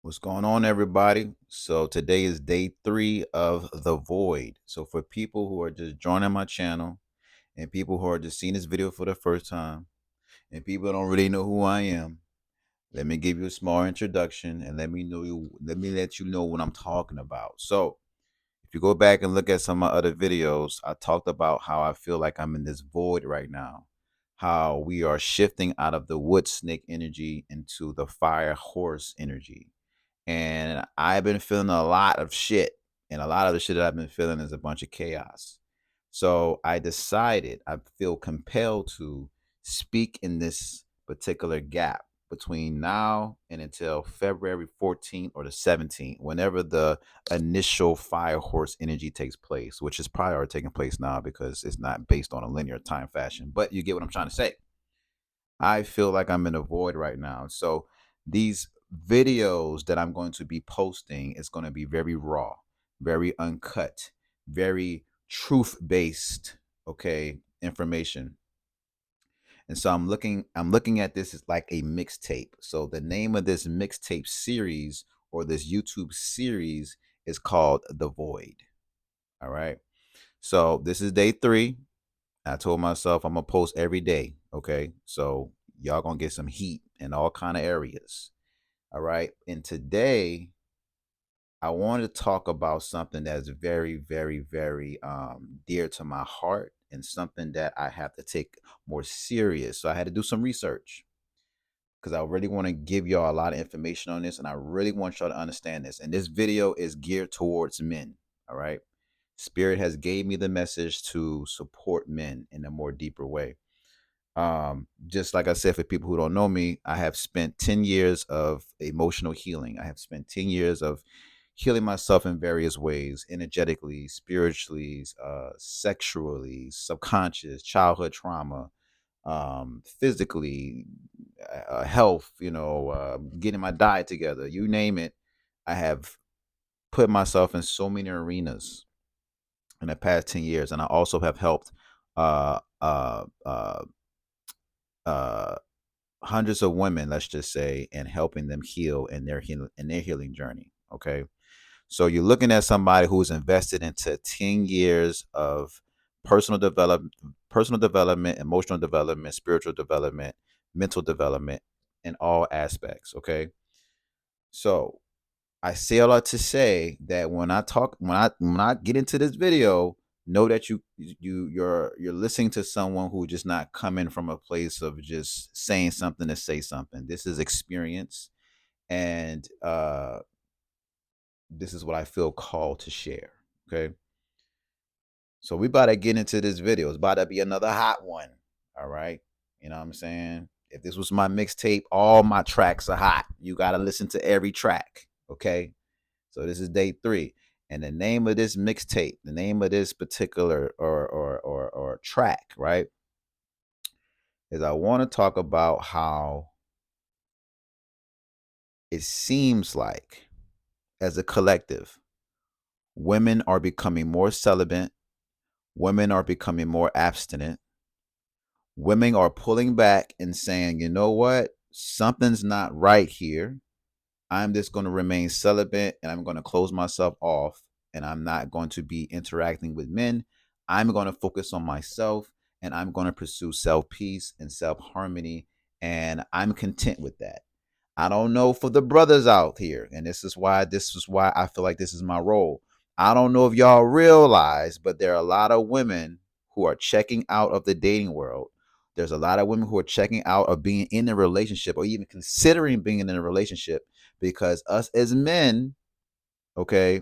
What's going on, everybody? So today is day 3 of The Void. So for people who are just joining my channel and people who are just seeing this video for the first time and people who don't really know who I am, let me give you a small introduction and let you know what I'm talking about. So if you go back and look at some of my other videos, I talked about how I feel like I'm in this void right now. How we are shifting out of the wood snake energy into the fire horse energy, and I've been feeling a lot of shit. And a lot of the shit that I've been feeling is a bunch of chaos. So I decided, I feel compelled to speak in this particular gap between now and until February 14th or the 17th, whenever the initial fire horse energy takes place, which is probably already taking place now because it's not based on a linear time fashion. But you get what I'm trying to say. I feel like I'm in a void right now. So these videos that I'm going to be posting is going to be very raw, very uncut, very truth based, okay, information. And so I'm looking at this as like a mixtape. So the name of this mixtape series or this YouTube series is called The Void. All right. So this is day 3. I told myself I'm gonna post every day. Okay, so y'all gonna get some heat in all kind of areas. All right, and today I want to talk about something that's very, very, very dear to my heart and something that I have to take more serious. So I had to do some research because I really want to give y'all a lot of information on this, and I really want y'all to understand this. And this video is geared towards men. All right, Spirit has gave me the message to support men in a more deeper way. Just like I said, for people who don't know me, I have spent 10 years of emotional healing. I have spent 10 years of healing myself in various ways, energetically, spiritually, sexually, subconscious, childhood trauma, physically, health, getting my diet together, you name it. I have put myself in so many arenas in the past 10 years. And I also have helped uh, uh, uh, uh, hundreds of women, let's just say, and helping them heal in their healing journey. Okay, so you're looking at somebody who's invested into 10 years of personal development, emotional development, spiritual development, mental development, in all aspects. Okay, so I say a lot to say that when I get into this video, know that you're listening to someone who just not coming from a place of just saying something to say something. This is experience, and this is what I feel called to share. Okay, so we about to get into this video. It's about to be another hot one. All right, you know what I'm saying? If this was my mixtape, all my tracks are hot. You got to listen to every track. Okay, so this is day 3. And the name of this mixtape, the name of this particular or track, right, is I want to talk about how it seems like as a collective, women are becoming more celibate, women are becoming more abstinent, women are pulling back and saying, you know what, something's not right here. I'm just going to remain celibate and I'm going to close myself off and I'm not going to be interacting with men. I'm going to focus on myself and I'm going to pursue self peace and self harmony. And I'm content with that. I don't know for the brothers out here. And this is why I feel like this is my role. I don't know if y'all realize, but there are a lot of women who are checking out of the dating world. There's a lot of women who are checking out of being in a relationship or even considering being in a relationship because us as men, okay,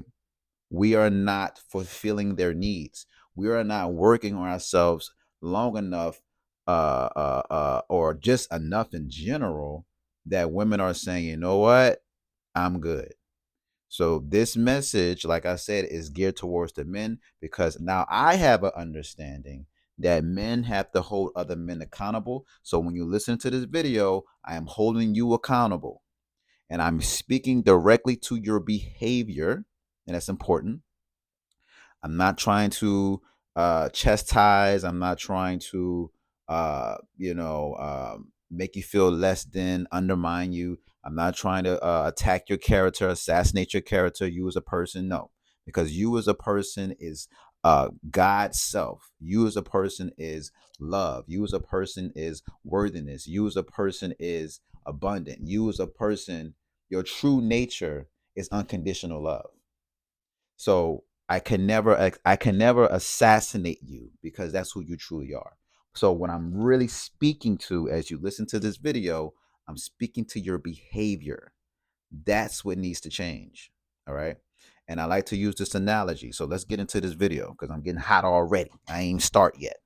we are not fulfilling their needs. We are not working on ourselves long enough, or just enough in general that women are saying, you know what, I'm good. So this message, like I said, is geared towards the men because now I have an understanding that men have to hold other men accountable. So when you listen to this video, I am holding you accountable and I'm speaking directly to your behavior, and that's important. I'm not trying to chastise. I'm not trying to, make you feel less than, undermine you. I'm not trying to attack your character, assassinate your character, you as a person. No, because you as a person is God's self. You as a person is love. You as a person is worthiness. You as a person is abundant. You as a person, your true nature is unconditional love. So I can never assassinate you because that's who you truly are. So what I'm really speaking to as you listen to this video, I'm speaking to your behavior. That's what needs to change. All right. And I like to use this analogy. So let's get into this video because I'm getting hot already. I ain't start yet.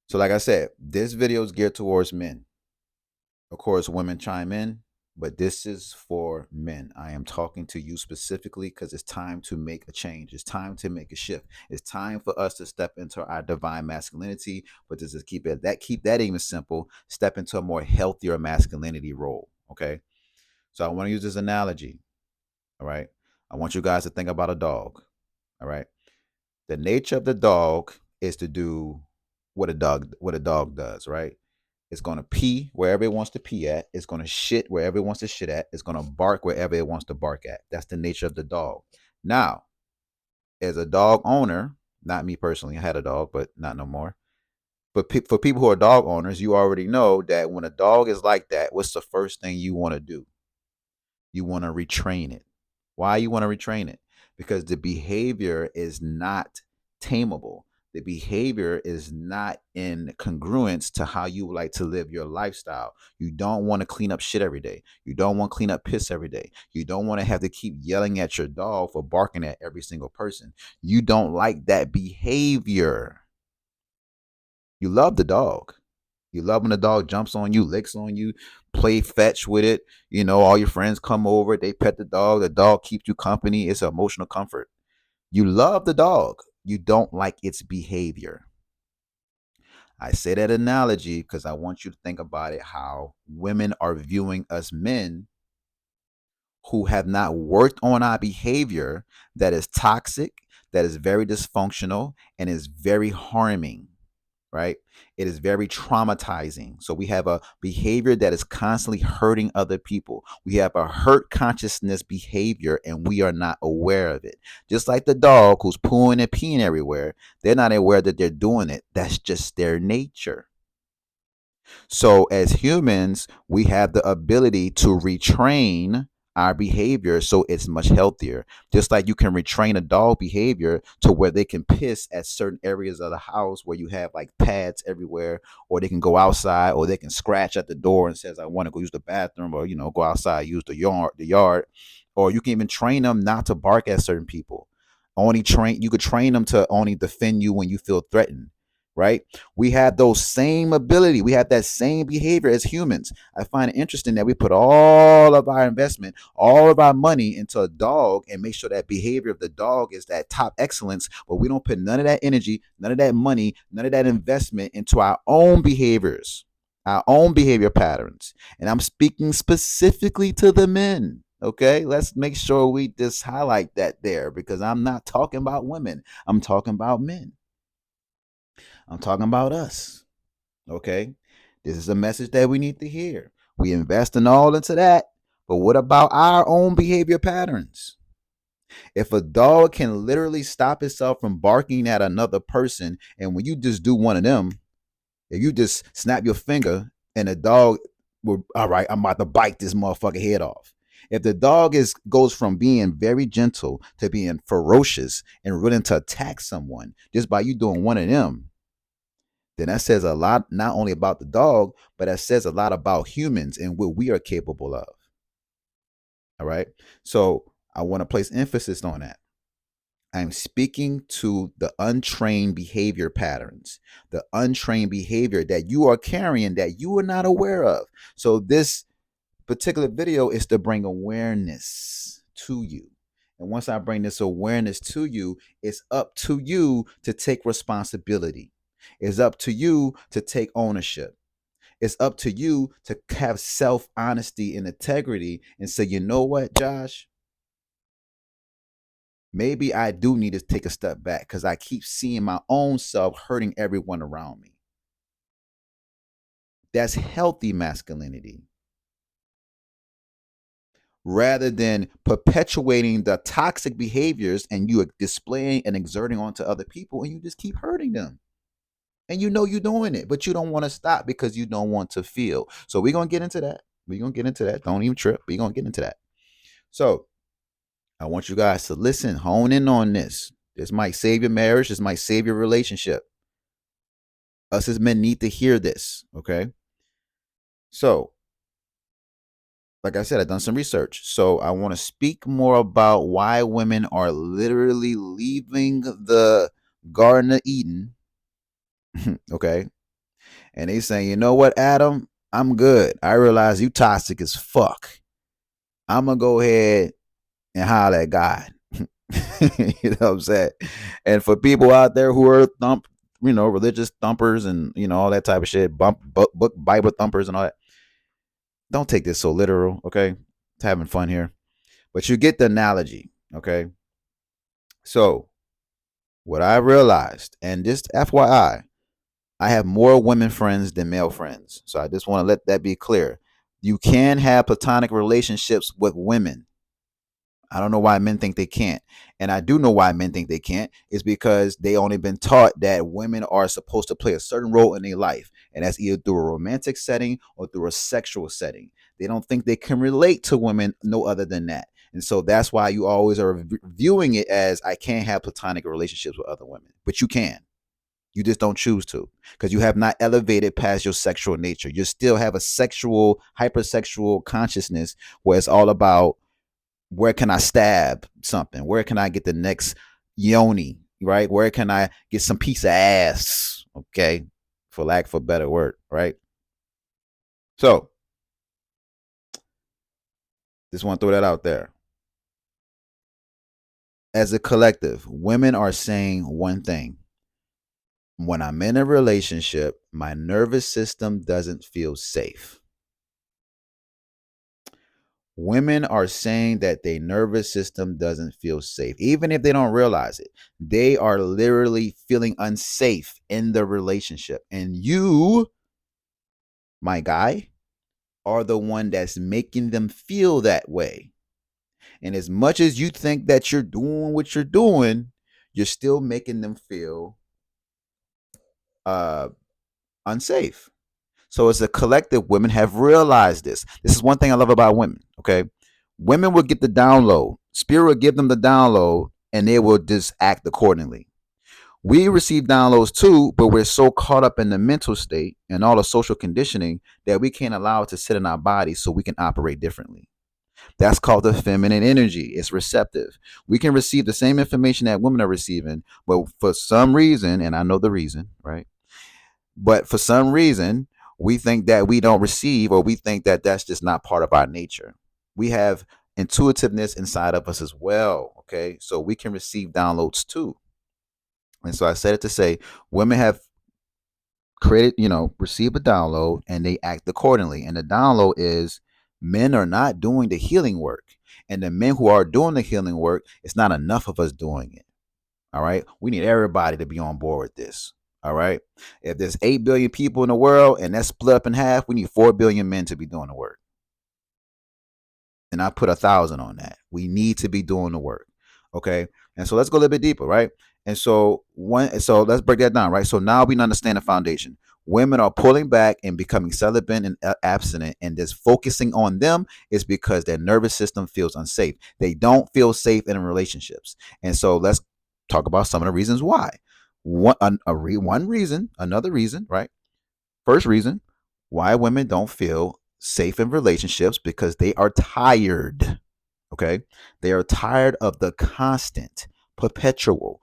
So like I said, this video is geared towards men. Of course, women chime in, but this is for men. I am talking to you specifically because it's time to make a change. It's time to make a shift. It's time for us to step into our divine masculinity, but to just keep that even simple, step into a more healthier masculinity role. Okay. So I want to use this analogy. All right. I want you guys to think about a dog. All right. The nature of the dog is to do what a dog does, right? It's going to pee wherever it wants to pee at. It's going to shit wherever it wants to shit at. It's going to bark wherever it wants to bark at. That's the nature of the dog. Now, as a dog owner, not me personally, I had a dog, but not no more. But for people who are dog owners, you already know that when a dog is like that, what's the first thing you want to do? You want to retrain it. Why you want to retrain it? Because the behavior is not tameable. The behavior is not in congruence to how you would like to live your lifestyle. You don't want to clean up shit every day. You don't want to clean up piss every day. You don't want to have to keep yelling at your dog for barking at every single person. You don't like that behavior. You love the dog. You love when the dog jumps on you, licks on you, play fetch with it. All your friends come over, they pet the dog. The dog keeps you company. It's emotional comfort. You love the dog. You don't like its behavior. I say that analogy because I want you to think about it how women are viewing us men who have not worked on our behavior that is toxic, that is very dysfunctional, and is very harming. Right? It is very traumatizing. So we have a behavior that is constantly hurting other people. We have a hurt consciousness behavior and we are not aware of it. Just like the dog who's pooing and peeing everywhere, they're not aware that they're doing it. That's just their nature. So, as humans, we have the ability to retrain our behavior so it's much healthier. Just like you can retrain a dog behavior to where they can piss at certain areas of the house where you have like pads everywhere, or they can go outside, or they can scratch at the door and says, "I want to go use the bathroom," or go outside, use the yard, or you can even train them not to bark at certain people. You could train them to only defend you when you feel threatened, right? We have those same ability. We have that same behavior as humans. I find it interesting that we put all of our investment, all of our money into a dog and make sure that behavior of the dog is that top excellence, but we don't put none of that energy, none of that money, none of that investment into our own behaviors, our own behavior patterns. And I'm speaking specifically to the men. Okay, let's make sure we just highlight that there because I'm not talking about women. I'm talking about men. I'm talking about us. Okay. This is a message that we need to hear. We invest in all into that. But what about our own behavior patterns? If a dog can literally stop itself from barking at another person, and when you just do one of them, if you just snap your finger and the dog will, all right, I'm about to bite this motherfucker head off. If the dog goes from being very gentle to being ferocious and willing to attack someone just by you doing one of them, then that says a lot, not only about the dog, but that says a lot about humans and what we are capable of. All right. So I want to place emphasis on that. I'm speaking to the untrained behavior patterns, the untrained behavior that you are carrying that you are not aware of. So this particular video is to bring awareness to you. And once I bring this awareness to you, it's up to you to take responsibility. It's up to you to take ownership. It's up to you to have self honesty and integrity and say, you know what, Josh? Maybe I do need to take a step back because I keep seeing my own self hurting everyone around me. That's healthy masculinity rather than perpetuating the toxic behaviors and you are displaying and exerting onto other people and you just keep hurting them. And you know you're doing it, but you don't want to stop because you don't want to feel. So we're going to get into that. We're going to get into that. Don't even trip. We're going to get into that. So I want you guys to listen, hone in on this. This might save your marriage. This might save your relationship. Us as men need to hear this. Okay. So, like I said, I've done some research. So I want to speak more about why women are literally leaving the Garden of Eden. Okay. And they saying, you know what, Adam? I'm good. I realize you toxic as fuck. I'm gonna go ahead and holler at God. You know what I'm saying? And for people out there who are religious thumpers and all that type of shit, book Bible thumpers and all that, don't take this so literal, okay? It's having fun here, but you get the analogy, okay? So what I realized, and just FYI, I have more women friends than male friends, so I just want to let that be clear. You can have platonic relationships with women. I don't know why men think they can't. And I do know why men think they can't. Is because they only been taught that women are supposed to play a certain role in their life. And that's either through a romantic setting or through a sexual setting. They don't think they can relate to women no other than that. And so that's why you always are viewing it as I can't have platonic relationships with other women. But you can. You just don't choose to because you have not elevated past your sexual nature. You still have a sexual, hypersexual consciousness where it's all about where can I stab something? Where can I get the next yoni? Right? Where can I get some piece of ass? Okay, for lack of a better word, right? So, just want to throw that out there. As a collective, women are saying one thing. When I'm in a relationship, my nervous system doesn't feel safe. Women are saying that their nervous system doesn't feel safe, even if they don't realize it. They are literally feeling unsafe in the relationship. And you, my guy, are the one that's making them feel that way. And as much as you think that you're doing what you're doing, you're still making them feel uh, unsafe. So as a collective, women have realized this. This is one thing I love about women. Okay, women will get the download. Spirit will give them the download, and they will just act accordingly. We receive downloads too, but we're so caught up in the mental state and all the social conditioning that we can't allow it to sit in our bodies so we can operate differently. That's called the feminine energy. It's receptive. We can receive the same information that women are receiving, but for some reason, and I know the reason, right? But for some reason, we think that we don't receive, or we think that that's just not part of our nature. We have intuitiveness inside of us as well. Okay. So we can receive downloads too. And so I said it to say women have created, receive a download and they act accordingly. And the download is men are not doing the healing work. And the men who are doing the healing work, it's not enough of us doing it. All right. We need everybody to be on board with this. All right. If there's 8 billion people in the world and that's split up in half, we need 4 billion men to be doing the work. And I put 1,000 on that. We need to be doing the work. Okay. And so let's go a little bit deeper, right? And so let's break that down, right? So now we understand the foundation. Women are pulling back and becoming celibate and abstinent, and just focusing on them is because their nervous system feels unsafe. They don't feel safe in relationships. And so let's talk about some of the reasons why. One reason, another reason, right? First reason why women don't feel safe in relationships because they are tired. Okay. They are tired of the constant, perpetual,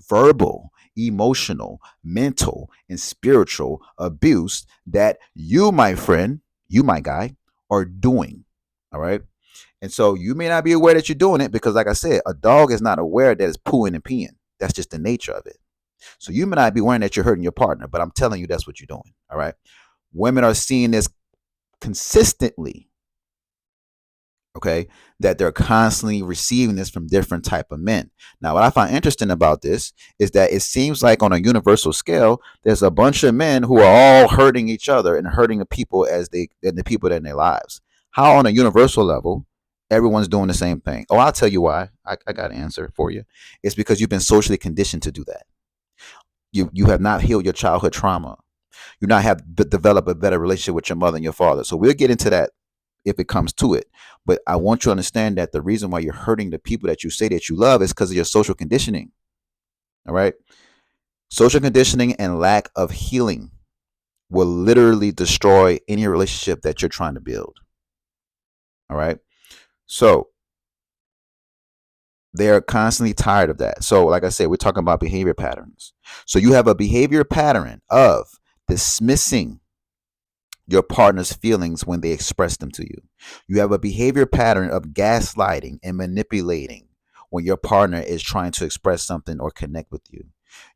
verbal, emotional, mental, and spiritual abuse that you, my friend, you, my guy, are doing. All right. And so you may not be aware that you're doing it because, like I said, a dog is not aware that it's pooing and peeing. That's just the nature of it. So you may not be aware that you're hurting your partner, but I'm telling you that's what you're doing. All right. Women are seeing this consistently Okay, that they're constantly receiving this from different type of men. Now, what I find interesting about this is that it seems like on a universal scale, there's a bunch of men who are all hurting each other and hurting the people as they and the people in their lives. How on a universal level, everyone's doing the same thing? Oh, I'll tell you why. I got an answer for you. It's because you've been socially conditioned to do that. You have not healed your childhood trauma. You not have developed a better relationship with your mother and your father. So we'll get into that if it comes to it. But I want you to understand that the reason why you're hurting the people that you say that you love is because of your social conditioning. All right. Social conditioning and lack of healing will literally destroy any relationship that you're trying to build. All right. So they're constantly tired of that. So, like I said, we're talking about behavior patterns. So you have a behavior pattern of dismissing your partner's feelings when they express them to you. You have a behavior pattern of gaslighting and manipulating when your partner is trying to express something or connect with you.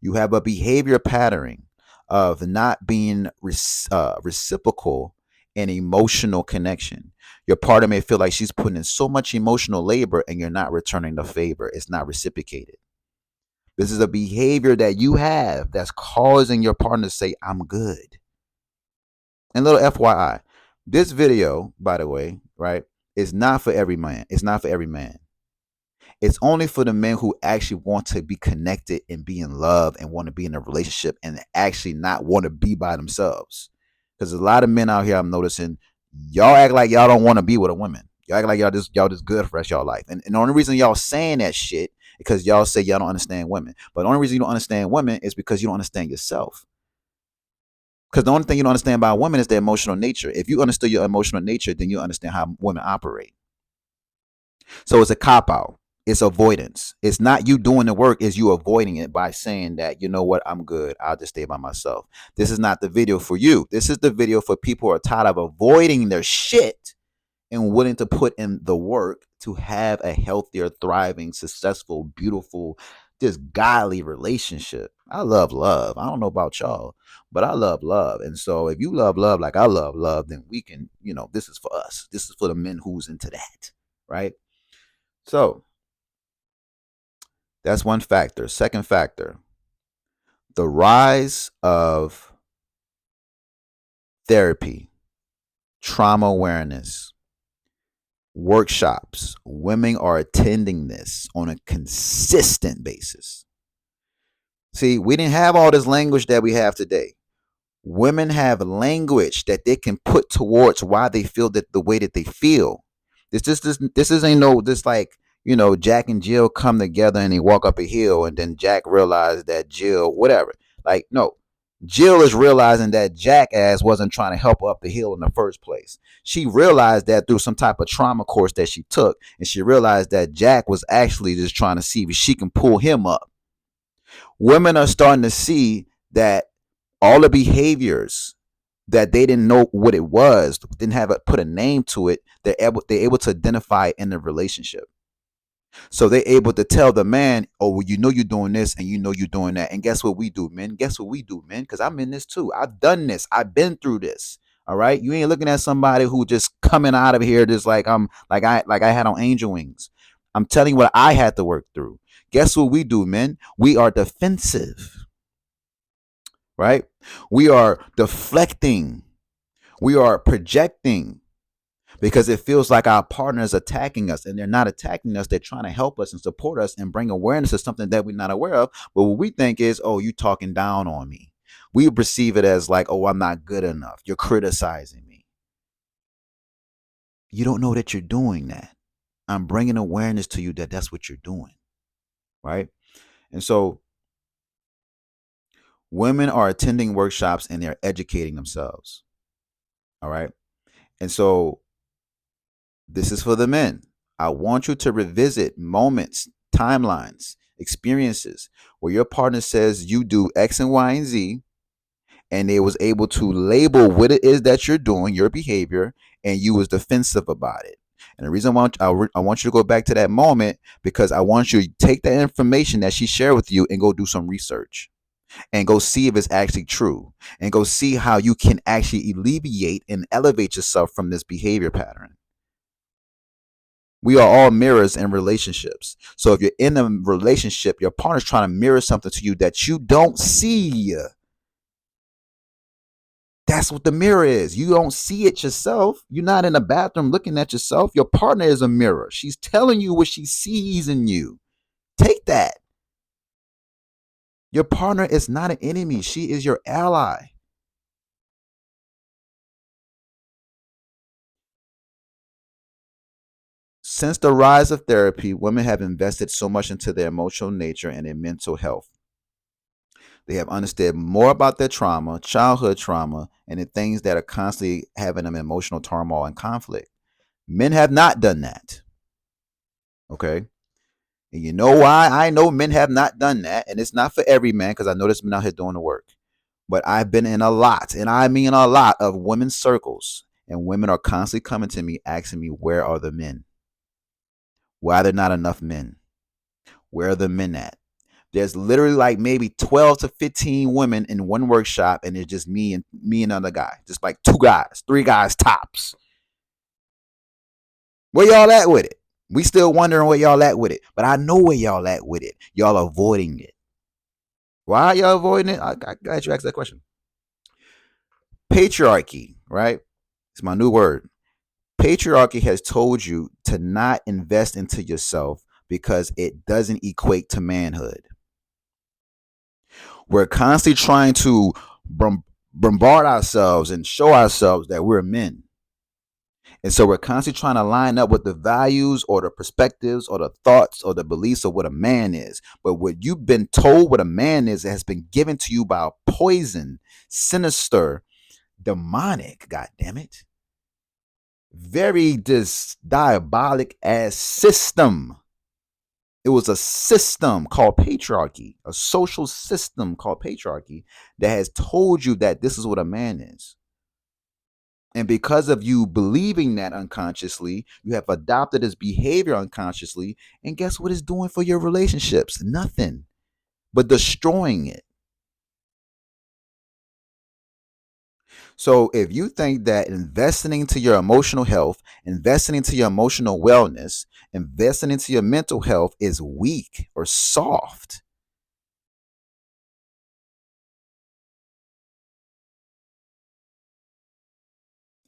You have a behavior pattern of not being reciprocal in emotional connection. Your partner may feel like she's putting in so much emotional labor and you're not returning the favor. It's not reciprocated. This is a behavior that you have that's causing your partner to say, I'm good. And little FYI, this video, by the way, right, is not for every man. It's not for every man. It's only for the men who actually want to be connected and be in love and want to be in a relationship and actually not want to be by themselves. Because a lot of men out here, I'm noticing, y'all act like y'all don't want to be with a woman. Y'all act like y'all just good for the rest of y'all life. And the only reason y'all saying that shit because y'all say y'all don't understand women. But the only reason you don't understand women is because you don't understand yourself. Because the only thing you don't understand about women is their emotional nature. If you understood your emotional nature, then you understand how women operate. So it's a cop out. It's avoidance. It's not you doing the work, it's you avoiding it by saying that, you know what, I'm good. I'll just stay by myself. This is not the video for you. This is the video for people who are tired of avoiding their shit and willing to put in the work to have a healthier, thriving, successful, beautiful, just godly relationship. I love love. I don't know about y'all, but I love love. And so if you love love like I love love, then we can, this is for us. This is for the men who's into that, right? So that's one factor. Second factor, the rise of therapy, trauma awareness, workshops. Women are attending this on a consistent basis. See, we didn't have all this language that we have today. Women have language that they can put towards why they feel that the way that they feel. This ain't no this like Jack and Jill come together and they walk up a hill and then Jack realized that Jill whatever. Like no, Jill is realizing that Jackass wasn't trying to help her up the hill in the first place. She realized that through some type of trauma course that she took, and she realized that Jack was actually just trying to see if she can pull him up. Women are starting to see that all the behaviors that they didn't know what it was, didn't have put a name to it, they're able to identify in the relationship. So they're able to tell the man, oh, well, you're doing this and you're doing that. And guess what we do, men? Guess what we do, men? Because I'm in this too. I've done this. I've been through this. All right. You ain't looking at somebody who just coming out of here just like I'm like I had on angel wings. I'm telling you what I had to work through. Guess what we do, men? We are defensive, right? We are deflecting. We are projecting because it feels like our partner is attacking us, and they're not attacking us. They're trying to help us and support us and bring awareness to something that we're not aware of. But what we think is, oh, you talking down on me. We perceive it as like, oh, I'm not good enough. You're criticizing me. You don't know that you're doing that. I'm bringing awareness to you that that's what you're doing, right? And so women are attending workshops and they're educating themselves, all right? And so this is for the men. I want you to revisit moments, timelines, experiences where your partner says you do X and Y and Z, and they was able to label what it is that you're doing, your behavior, and you was defensive about it. And the reason I want you to go back to that moment because I want you to take that information that she shared with you and go do some research and go see if it's actually true and go see how you can actually alleviate and elevate yourself from this behavior pattern. We are all mirrors in relationships. So if you're in a relationship, your partner's trying to mirror something to you that you don't see. That's what the mirror is. You don't see it yourself. You're not in the bathroom looking at yourself. Your partner is a mirror. She's telling you what she sees in you. Take that. Your partner is not an enemy. She is your ally. Since the rise of therapy, women have invested so much into their emotional nature and their mental health. They have understood more about their trauma, childhood trauma, and the things that are constantly having them emotional turmoil and conflict. Men have not done that. Okay. And you know why I know men have not done that? And it's not for every man because I know there's men out here doing the work. But I've been in a lot, and I mean a lot of women's circles. And women are constantly coming to me asking me, where are the men? Why are there not enough men? Where are the men at? There's literally like maybe 12 to 15 women in one workshop, and it's just me and another guy. Just like two guys, three guys tops. Where y'all at with it? We still wondering where y'all at with it. But I know where y'all at with it. Y'all avoiding it. Why are y'all avoiding it? I got you ask that question. Patriarchy, right? It's my new word. Patriarchy has told you to not invest into yourself because it doesn't equate to manhood. We're constantly trying to bombard ourselves and show ourselves that we're men. And so we're constantly trying to line up with the values or the perspectives or the thoughts or the beliefs of what a man is. But what you've been told what a man is has been given to you by a poison, sinister, demonic, god damn it, very diabolic ass system. It was a system called patriarchy, a social system called patriarchy that has told you that this is what a man is. And because of you believing that unconsciously, you have adopted this behavior unconsciously. And guess what it's doing for your relationships? Nothing but destroying it. So if you think that investing into your emotional health, investing into your emotional wellness, investing into your mental health is weak or soft,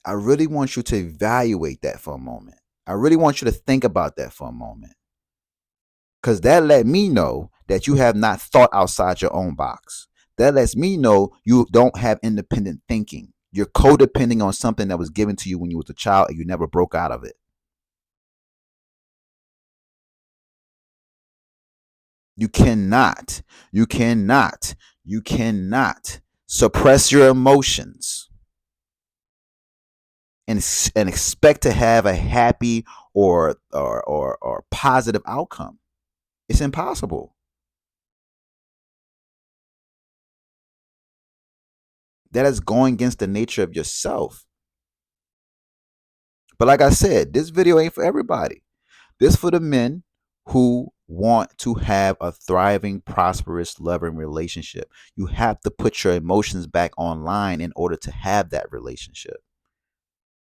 I really want you to evaluate that for a moment. I really want you to think about that for a moment. Because that let me know that you have not thought outside your own box. That lets me know you don't have independent thinking. You're codepending on something that was given to you when you was a child and you never broke out of it. You cannot, you cannot, you cannot suppress your emotions and expect to have a happy or positive outcome. It's impossible. That is going against the nature of yourself. But like I said, this video ain't for everybody. This for the men who want to have a thriving, prosperous, loving relationship. You have to put your emotions back online in order to have that relationship.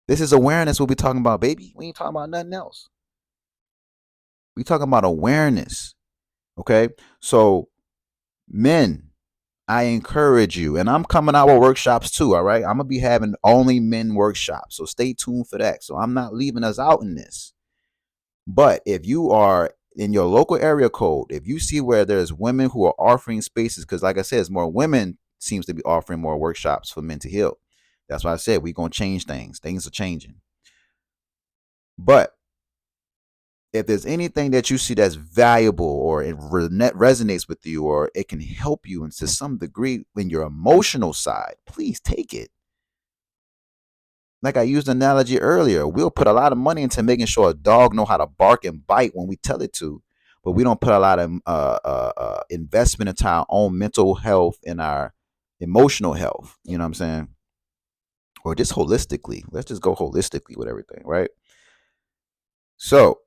This is awareness we'll be talking about, baby. We ain't talking about nothing else. We talking about awareness. Okay? So men, I encourage you, and I'm coming out with workshops too, all right? I'm gonna be having only men workshops. So stay tuned for that. So I'm not leaving us out in this. But if you are in your local area code, if you see where there's women who are offering spaces, because like I said, it's more women seems to be offering more workshops for men to heal. That's why I said we're gonna change things. Things are changing. But if there's anything that you see that's valuable or it resonates with you or it can help you to some degree in your emotional side, please take it. Like I used the analogy earlier, we'll put a lot of money into making sure a dog know how to bark and bite when we tell it to, but we don't put a lot of investment into our own mental health and our emotional health. You know what I'm saying? Or just holistically. Let's just go holistically with everything, right? So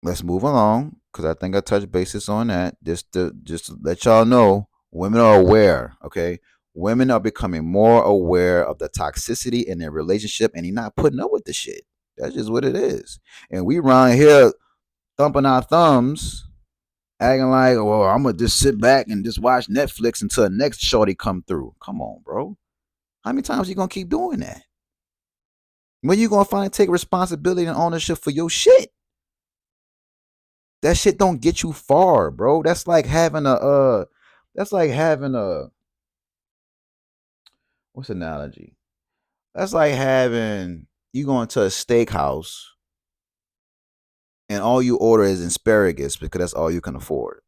let's move along because I think I touched basis on that. Just to let y'all know, women are aware. Okay, women are becoming more aware of the toxicity in their relationship, and they're not putting up with the shit. That's just what it is. And we around here thumping our thumbs, acting like, well, I'm gonna just sit back and just watch Netflix until the next shorty come through. Come on, bro. How many times you gonna keep doing that? When you gonna finally take responsibility and ownership for your shit? That shit don't get you far, bro. That's like having a what's the analogy? That's like having you going to a steakhouse and all you order is asparagus because that's all you can afford.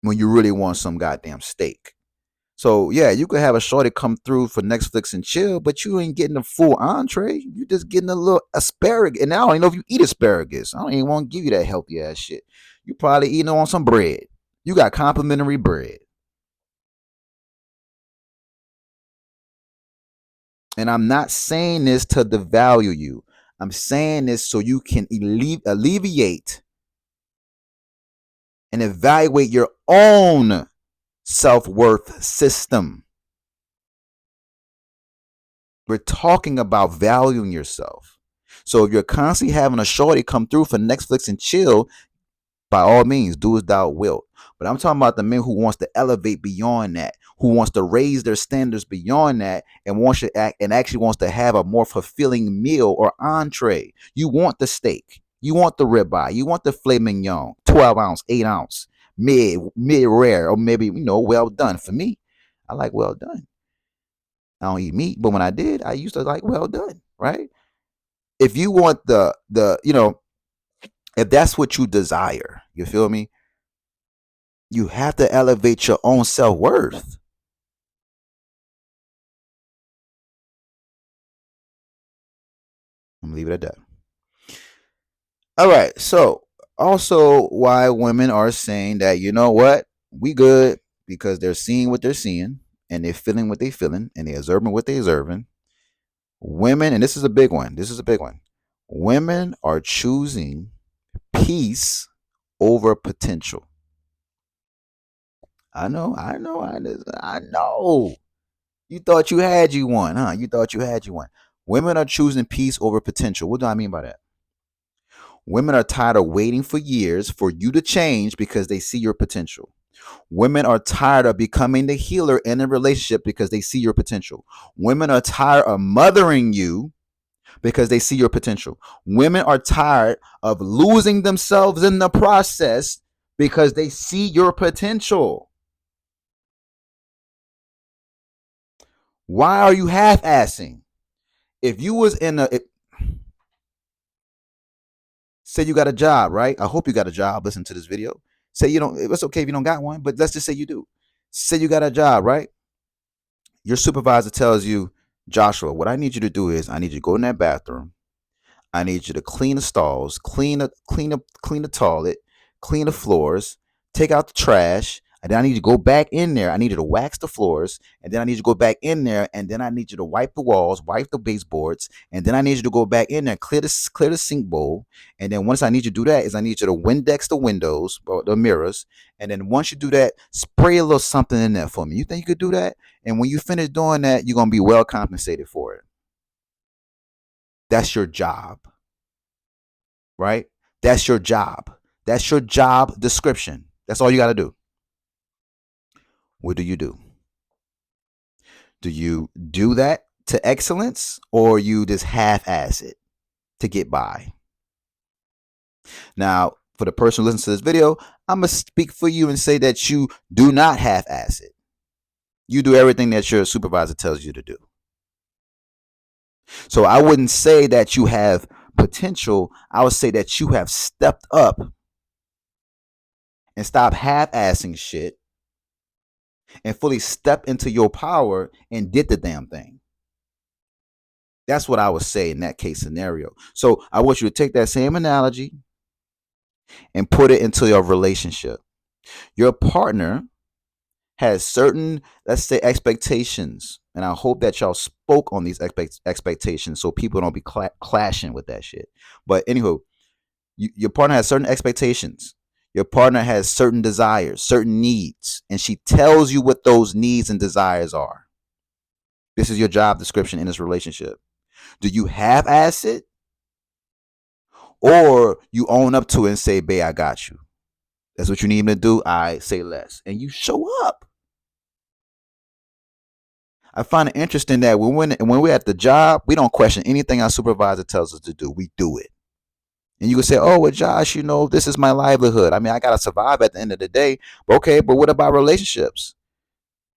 When you really want some goddamn steak. So yeah, you could have a shorty come through for Netflix and chill, but you ain't getting a full entree. You just getting a little asparagus. And I don't even know if you eat asparagus. I don't even want to give you that healthy ass shit. You probably eating on some bread. You got complimentary bread. And I'm not saying this to devalue you. I'm saying this so you can alleviate and evaluate your own self-worth system. We're talking about valuing yourself. So if you're constantly having a shorty come through for Netflix and chill, by all means, do as thou wilt. But I'm talking about the men who wants to elevate beyond that, who wants to raise their standards beyond that, and wants to act and actually wants to have a more fulfilling meal or entree. You want the steak, you want the ribeye, you want the filet mignon, 12 ounce, 8 ounce, mid rare, or maybe well done. For me, I like well done. I don't eat meat, but when I did, I used to like well done, right? If you want if that's what you desire, you feel me? You have to elevate your own self-worth. I'm gonna leave it at that. All right. So also why women are saying that, you know what, we good because they're seeing what they're seeing and they're feeling what they're feeling and they're observing what they're observing. Women, and this is a big one. This is a big one. Women are choosing peace over potential. I know. You thought you had you one, huh? You thought you had you one. Women are choosing peace over potential. What do I mean by that? Women are tired of waiting for years for you to change because they see your potential. Women are tired of becoming the healer in a relationship because they see your potential. Women are tired of mothering you because they see your potential. Women are tired of losing themselves in the process because they see your potential. Why are you half-assing? If you was in a say you got a job, right? I hope you got a job. Listen to this video. Say you don't. It's okay if you don't got one, but let's just say you do. Say you got a job, right? Your supervisor tells you, Joshua, what I need you to do is I need you to go in that bathroom. I need you to clean the stalls, clean the toilet, clean the floors, take out the trash, and then I need you to go back in there. I need you to wax the floors, and then I need you to go back in there, and then I need you to wipe the walls, wipe the baseboards, and then I need you to go back in there, clear the sink bowl, and then once I need you to do that, is I need you to Windex the windows or the mirrors, and then once you do that, spray a little something in there for me. You think you could do that? And when you finish doing that, you're gonna be well compensated for it. That's your job, right? That's your job. That's your job description. That's all you got to do. What do you do? Do you do that to excellence or you just half ass it to get by? Now, for the person who listens to this video, I'm going to speak for you and say that you do not half ass it. You do everything that your supervisor tells you to do. So I wouldn't say that you have potential. I would say that you have stepped up and stopped half assing shit and fully step into your power and did the damn thing. That's what I would say in that case scenario. So I want you to take that same analogy and put it into your relationship. Your partner has certain, let's say, expectations. And I hope that y'all spoke on these expectations so people don't be clashing with that shit. But anywho, your partner has certain expectations. Your partner has certain desires, certain needs, and she tells you what those needs and desires are. This is your job description in this relationship. Do you half ass it, or you own up to it and say, "Babe, I got you"? That's what you need me to do. I say less, and you show up. I find it interesting that when we're at the job, we don't question anything our supervisor tells us to do. We do it. And you can say, "Oh, well, Josh, this is my livelihood. I mean, I gotta survive at the end of the day." But okay, but what about relationships?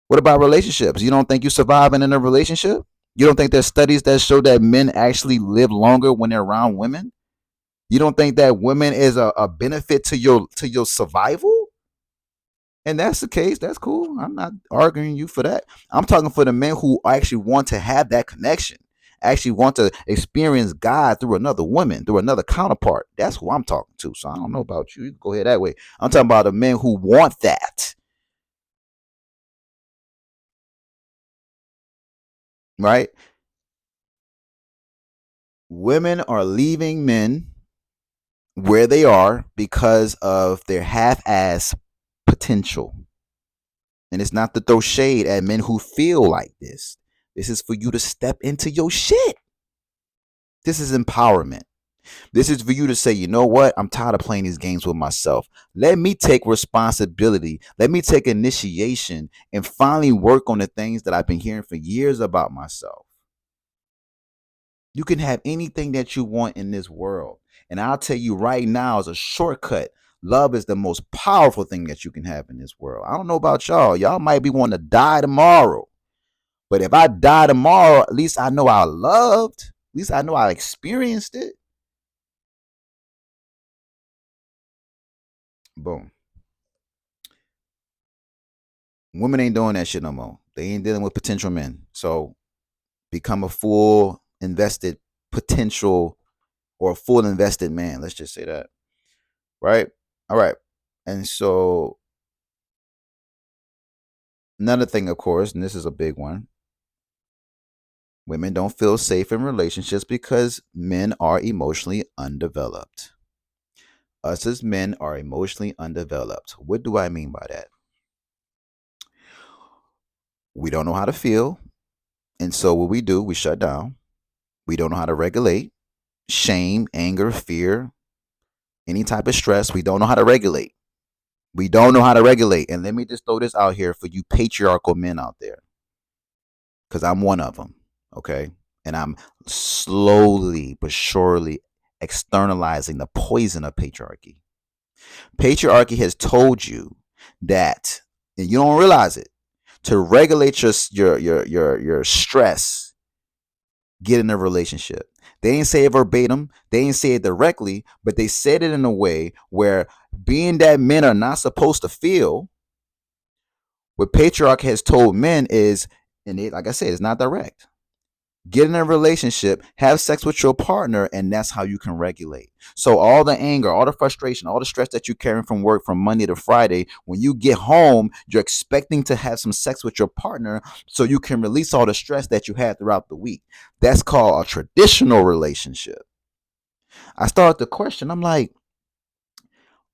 What about relationships? You don't think you surviving in a relationship? You don't think there's studies that show that men actually live longer when they're around women? You don't think that women is a benefit to your survival? And that's the case. That's cool. I'm not arguing you for that. I'm talking for the men who actually want to have that connection, actually want to experience God through another woman, through another counterpart. That's who I'm talking to. So I don't know about you. You can go ahead that way. I'm talking about the men who want that, right? Women are leaving men where they are because of their half-ass potential. And it's not to throw shade at men who feel like this. This is for you to step into your shit. This is empowerment. This is for you to say, you know what? I'm tired of playing these games with myself. Let me take responsibility. Let me take initiation and finally work on the things that I've been hearing for years about myself. You can have anything that you want in this world. And I'll tell you right now, as a shortcut, love is the most powerful thing that you can have in this world. I don't know about y'all. Y'all might be wanting to die tomorrow. But if I die tomorrow, at least I know I loved. At least I know I experienced it. Boom. Women ain't doing that shit no more. They ain't dealing with potential men. So become a full invested potential or a full invested man. Let's just say that. Right? All right. And so another thing, of course, and this is a big one, women don't feel safe in relationships because men are emotionally undeveloped. Us as men are emotionally undeveloped. What do I mean by that? We don't know how to feel. And so what we do, we shut down. We don't know how to regulate shame, anger, fear, any type of stress. We don't know how to regulate. We don't know how to regulate. And let me just throw this out here for you patriarchal men out there, because I'm one of them. Okay. And I'm slowly but surely externalizing the poison of patriarchy. Patriarchy has told you that, and you don't realize it, to regulate your stress, get in a relationship. They ain't say it verbatim, they ain't say it directly, but they said it in a way where, being that men are not supposed to feel, what patriarchy has told men is, and it, like I said, it's not direct. Get in a relationship, have sex with your partner, and that's how you can regulate. So all the anger, all the frustration, all the stress that you're carrying from work from Monday to Friday, when you get home, you're expecting to have some sex with your partner so you can release all the stress that you had throughout the week. That's called a traditional relationship. I started to question, I'm like,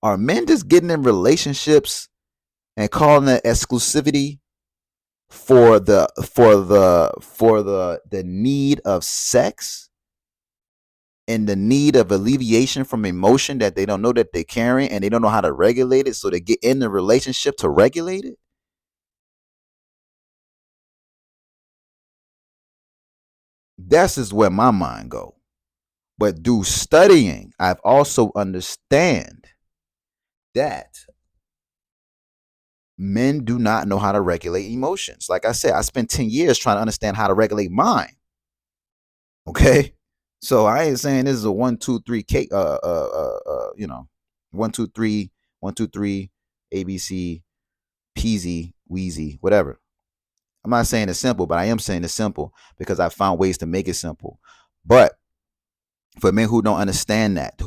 are men just getting in relationships and calling it exclusivity for the need of sex and the need of alleviation from emotion that they don't know that they're carrying, and they don't know how to regulate it, so they get in the relationship to regulate it? That's just where my mind go. But through studying, I've also understand that men do not know how to regulate emotions. Like I said, I spent 10 years trying to understand how to regulate mine. Okay. So I ain't saying this is a 1, 2, 3 cake, 1, 2, 3, 1, 2, 3, ABC, peasy, wheezy, whatever. I'm not saying it's simple, but I am saying it's simple because I found ways to make it simple. But for men who don't understand that,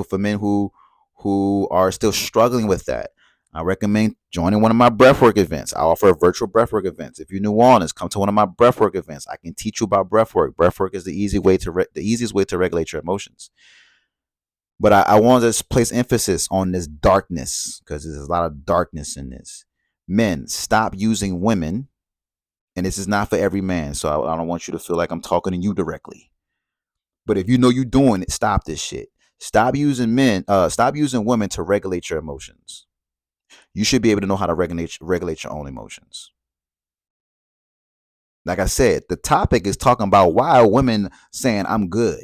for men who are still struggling with that, I recommend joining one of my breathwork events. I offer virtual breathwork events. If you're New Orleans, come to one of my breathwork events. I can teach you about breathwork. Breathwork is the easiest way to regulate your emotions. But I want to place emphasis on this darkness, because there's a lot of darkness in this. Men, stop using women, and this is not for every man. So I don't want you to feel like I'm talking to you directly. But if you know you're doing it, stop this shit. Stop using men. Stop using women to regulate your emotions. You should be able to know how to regulate your own emotions. Like I said, the topic is talking about why are women saying I'm good.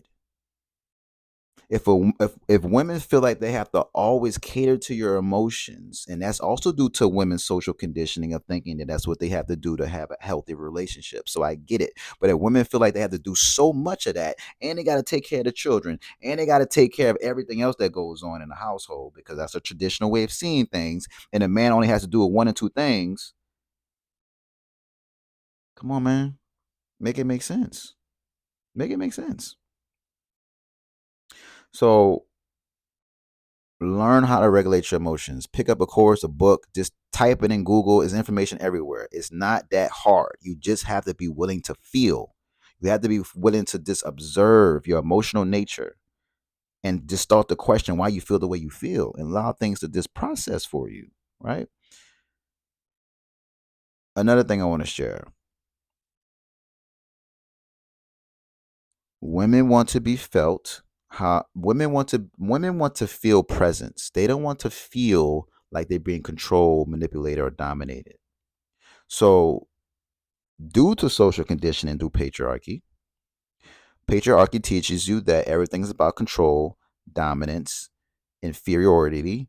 If women feel like they have to always cater to your emotions, and that's also due to women's social conditioning of thinking that that's what they have to do to have a healthy relationship. So I get it. But if women feel like they have to do so much of that, and they got to take care of the children, and they got to take care of everything else that goes on in the household, because that's a traditional way of seeing things, and a man only has to do one or two things. Come on, man, make it make sense. Make it make sense. So learn how to regulate your emotions. Pick up a course, a book, just type it in Google. There's information everywhere. It's not that hard. You just have to be willing to feel. You have to be willing to just observe your emotional nature and just start to question why you feel the way you feel and allow things to just process for you, right? Another thing I want to share. Women want to be felt. How women want to feel presence. They don't want to feel like they're being controlled, manipulated, or dominated. So due to social conditioning, through patriarchy teaches you that everything is about control, dominance, inferiority,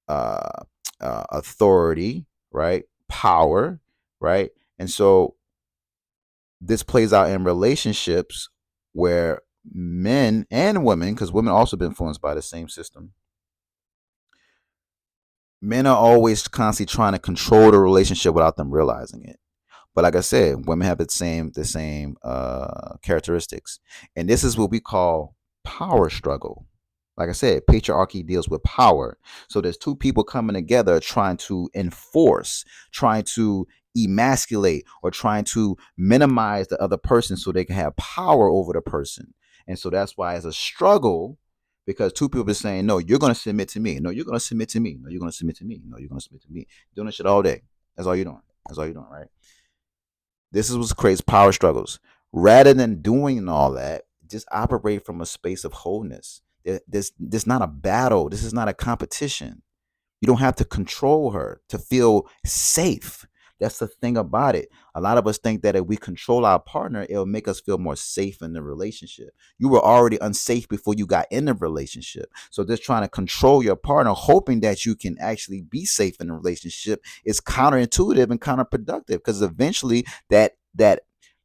uh, authority, right? Power, right? And so this plays out in relationships where men and women, because women also been influenced by the same system, men are always constantly trying to control the relationship without them realizing it. But like I said, women have the same characteristics, and this is what we call power struggle. Like I said, patriarchy deals with power. So there's two people coming together trying to enforce, trying to emasculate, or trying to minimize the other person so they can have power over the person. And so that's why it's a struggle, because two people are saying, no, you're going to submit to me. No, you're going to submit to me. No, you're going to submit to me. No, you're going to submit to me. Doing this shit all day. That's all you're doing. That's all you're doing, right? This is what creates power struggles. Rather than doing all that, just operate from a space of wholeness. This not a battle. This is not a competition. You don't have to control her to feel safe. That's the thing about it. A lot of us think that if we control our partner, it'll make us feel more safe in the relationship. You were already unsafe before you got in the relationship. So just trying to control your partner, hoping that you can actually be safe in the relationship, is counterintuitive and counterproductive, because eventually that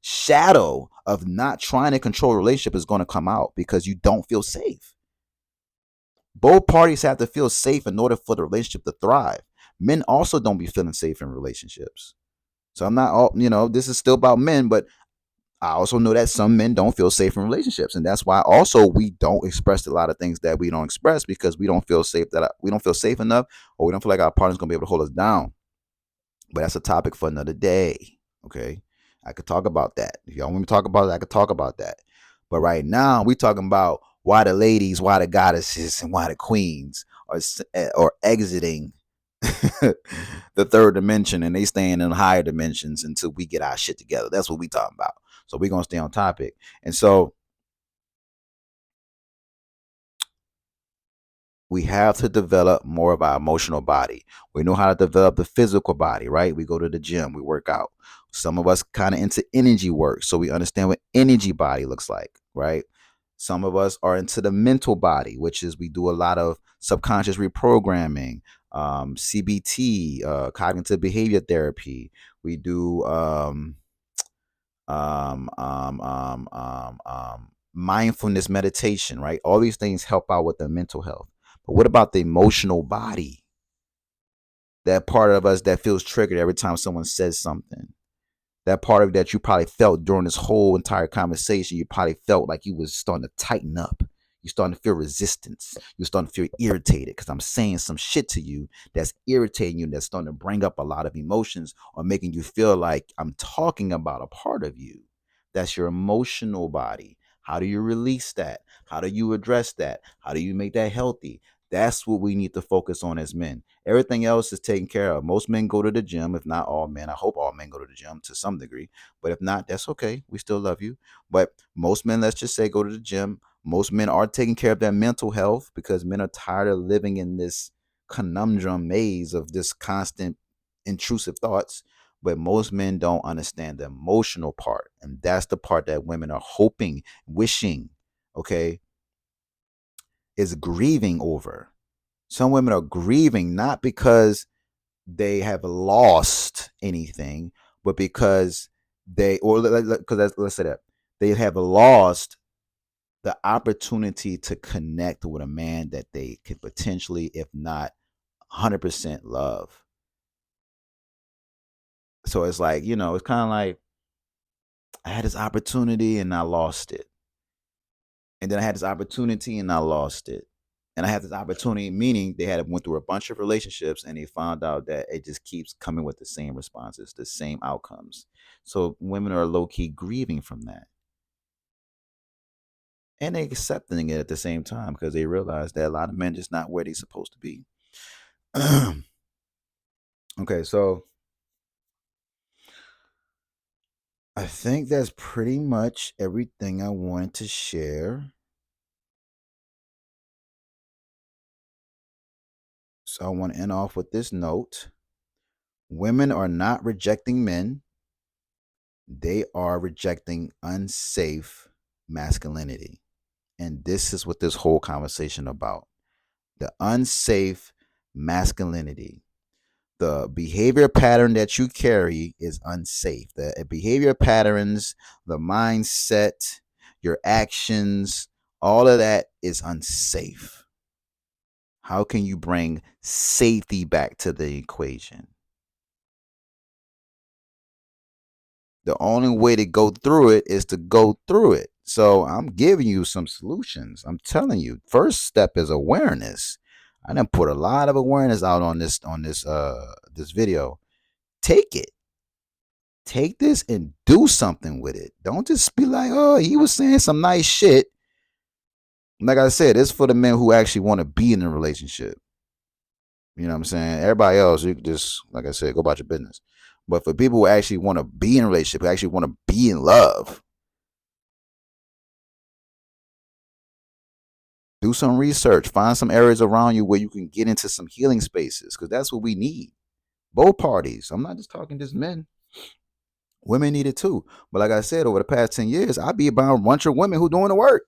shadow of not trying to control a relationship is going to come out because you don't feel safe. Both parties have to feel safe in order for the relationship to thrive. Men also don't be feeling safe in relationships. So I'm not all, this is still about men, but I also know that some men don't feel safe in relationships. And that's why also we don't express a lot of things that we don't express, because we don't feel safe, we don't feel safe enough, or we don't feel like our partner's going to be able to hold us down. But that's a topic for another day. Okay. I could talk about that. If y'all want me to talk about it, I could talk about that. But right now, we talking about why the ladies, why the goddesses, and why the queens are exiting the third dimension, and they staying in higher dimensions until we get our shit together. That's what we talking about. So we're gonna stay on topic. And so we have to develop more of our emotional body. We know how to develop the physical body, right? We go to the gym, we work out. Some of us kind of into energy work, so we understand what energy body looks like, right? Some of us are into the mental body, which is we do a lot of subconscious reprogramming, CBT, cognitive behavior therapy. We do mindfulness meditation, right? All these things help out with the mental health. But what about the emotional body? That part of us that feels triggered every time someone says something. That part of that you probably felt during this whole entire conversation, you probably felt like you was starting to tighten up. You're starting to feel resistance. You're starting to feel irritated because I'm saying some shit to you that's irritating you, that's starting to bring up a lot of emotions, or making you feel like I'm talking about a part of you. That's your emotional body. How do you release that? How do you address that? How do you make that healthy? That's what we need to focus on as men. Everything else is taken care of. Most men go to the gym, if not all men. I hope all men go to the gym to some degree. But if not, that's okay. We still love you. But most men, let's just say, go to the gym. Most men are taking care of their mental health because men are tired of living in this conundrum maze of this constant intrusive thoughts. But most men don't understand the emotional part. And that's the part that women are hoping, wishing, okay, is grieving over. Some women are grieving not because they have lost anything, but because because let's say that they have lost the opportunity to connect with a man that they could potentially, if not 100%, love. So it's like, it's kind of like I had this opportunity and I lost it. And then I had this opportunity and I lost it. And I had this opportunity, meaning they had went through a bunch of relationships and they found out that it just keeps coming with the same responses, the same outcomes. So women are low key grieving from that. And they accepting it at the same time because they realize that a lot of men just not where they're supposed to be. Okay, so I think that's pretty much everything I wanted to share. So I want to end off with this note. Women are not rejecting men, they are rejecting unsafe masculinity. And this is what this whole conversation about. The unsafe masculinity. The behavior pattern that you carry is unsafe. The behavior patterns, the mindset, your actions, all of that is unsafe. How can you bring safety back to the equation? The only way to go through it is to go through it. So I'm giving you some solutions. I'm telling you, first step is awareness. I done put a lot of awareness out on this video. Take it. Take this and do something with it. Don't just be like, oh, he was saying some nice shit. Like I said, it's for the men who actually want to be in a relationship. You know what I'm saying? Everybody else, you can just, like I said, go about your business. But for people who actually want to be in a relationship, who actually want to be in love, do some research. Find some areas around you where you can get into some healing spaces because that's what we need. Both parties. I'm not just talking just men. Women need it too. But like I said, over the past 10 years, I be about a bunch of women who doing the work.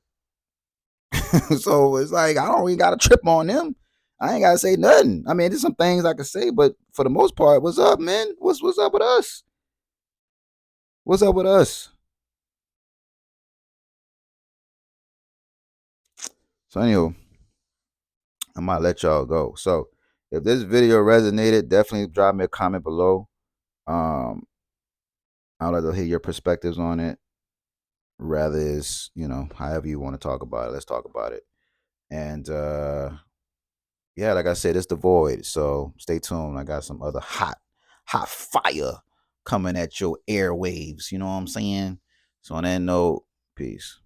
So it's like I don't even got to trip on them. I ain't gotta say nothing. I mean, there's some things I could say, but for the most part, what's up, man? What's up with us? What's up with us? So anyway, I might let y'all go. So if this video resonated, definitely drop me a comment below. Um, I'd like to hear your perspectives on it. Rather is, however you want to talk about it. Let's talk about it. And yeah, like I said, it's the void. So stay tuned. I got some other hot fire coming at your airwaves. You know what I'm saying? So on that note, peace.